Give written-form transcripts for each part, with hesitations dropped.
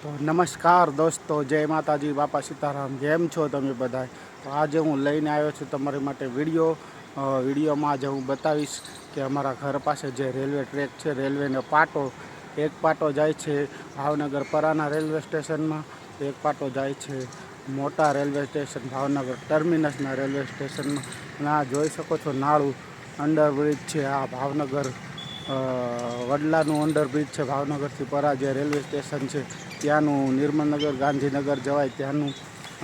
તો નમસ્કાર દોસ્તો, જય માતાજી, બાપા સીતારામ। કેમ છો તમે બધા? તો આજે હું લઈને આવ્યો છું તમારી માટે વિડીયોમાં આજે હું બતાવીશ કે અમારા ઘર પાસે જે રેલવે ટ્રેક છે, રેલવેનો પાટો, એક પાટો જાય છે ભાવનગર પરાના રેલવે સ્ટેશનમાં, એક પાટો જાય છે મોટા રેલવે સ્ટેશન ભાવનગર ટર્મિનસના રેલવે સ્ટેશનમાં। અને આ જોઈ શકો છો નાળું અંડરબ્રિજ છે, આ ભાવનગર વડલાનું અંડરબ્રિજ છે। ભાવનગરથી પરા જે રેલવે સ્ટેશન છે ત્યાંનું નિર્મલનગર ગાંધીનગર જવાય ત્યાંનું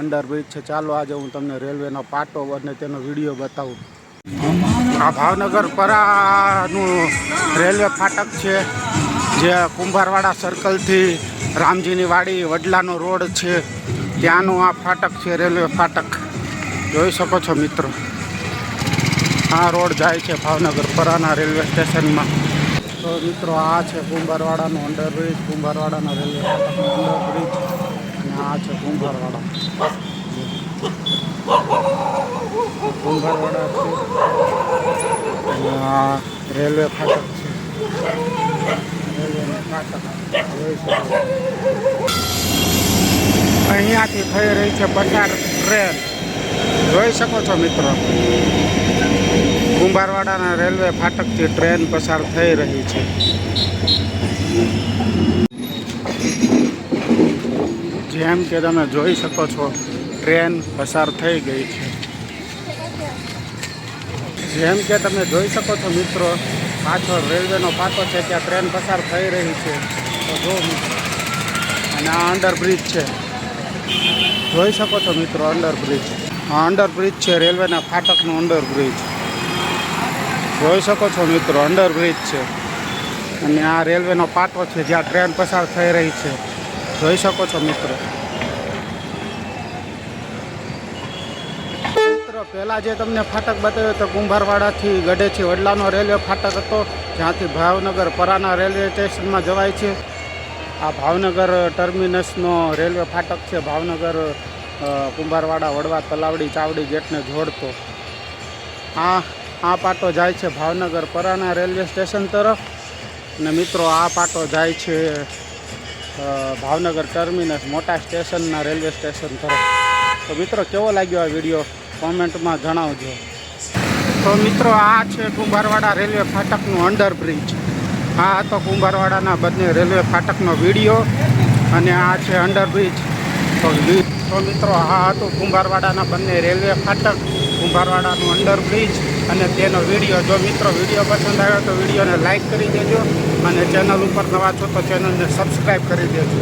અંડરબ્રિજ છે। ચાલો આજે હું તમને રેલવેનો પાટો અને તેનો વિડીયો બતાવું। આ ભાવનગર પરાનું રેલવે ફાટક છે, જે કુંભારવાડા સર્કલથી રામજીની વાડી વડલાનો રોડ છે ત્યાંનું આ ફાટક છે, રેલવે ફાટક જોઈ શકો છો મિત્રો। આ રોડ જાય છે ભાવનગર પરાના રેલવે સ્ટેશનમાં। તો મિત્રો આ છે કુંભારવાડાનો અંડરબ્રિજ, કુંભારવાડાના રેલવે ફાટકનો અંડરબ્રિજ, અને આ છે કુંભારવાડા છે અને આ રેલવે ફાટક છે, રેલવેનું ફાટક જોઈ શકો છો। અહીંયાથી થઈ રહી છે પસાર ટ્રેન, જોઈ શકો છો મિત્રો। કુંભારવાડાના રેલવે ફાટકથી ટ્રેન પસાર થઈ રહી છે। જેમ કે તમે જોઈ શકો છો ટ્રેન પસાર થઈ ગઈ છે। જેમ કે તમે જોઈ શકો છો મિત્રો, પાછળ રેલવેનો પાટો છે ત્યાં ટ્રેન પસાર થઈ રહી છે। તો જો મિત્રો, અને આ અંડરબ્રિજ છે, જોઈ શકો છો મિત્રો અંડરબ્રિજ, આ અંડરબ્રિજ છે રેલવેના ફાટકનો અંડરબ્રિજ, જોઈ શકો છો મિત્રો અંડરબ્રિજ છે। અને આ રેલવેનો પાટો છે જ્યાં ટ્રેન પસાર થઈ રહી છે, જોઈ શકો છો મિત્રો। પહેલાં જે તમને ફાટક બતાવ્યો તો કુંભારવાડાથી ગઢેથી વડલાનો રેલવે ફાટક હતો, જ્યાંથી ભાવનગર પરાના રેલવે સ્ટેશનમાં જવાય છે। આ ભાવનગર ટર્મિનસનો રેલવે ફાટક છે, ભાવનગર કુંભારવાડા વડવા તલાવડી ચાવડી ગેટને જોડતો। આ પાટો જાય છે ભાવનગર પરાના રેલવે સ્ટેશન તરફ, અને મિત્રો આ પાટો જાય છે ભાવનગર ટર્મિનસ મોટા સ્ટેશનના રેલવે સ્ટેશન તરફ। તો મિત્રો કેવો લાગ્યો આ વિડીયો કોમેન્ટમાં જણાવજો। તો મિત્રો આ છે કુંભારવાડા રેલવે ફાટકનું અંડરબ્રિજ, આ હતો કુંભારવાડાના બંને રેલવે ફાટકનો વિડીયો, અને આ છે અંડરબ્રિજ। તો મિત્રો આ હતું કુંભારવાડાના બંને રેલવે ફાટક, કુંભારવાડાનું અંડરબ્રિજ અને તેનો વિડીયો। જો મિત્રો વિડીયો પસંદ આવ્યો તો વિડીયોને લાઈક કરી દેજો, અને ચેનલ ઉપર નવા છો તો ચેનલને સબસ્ક્રાઈબ કરી દેજો।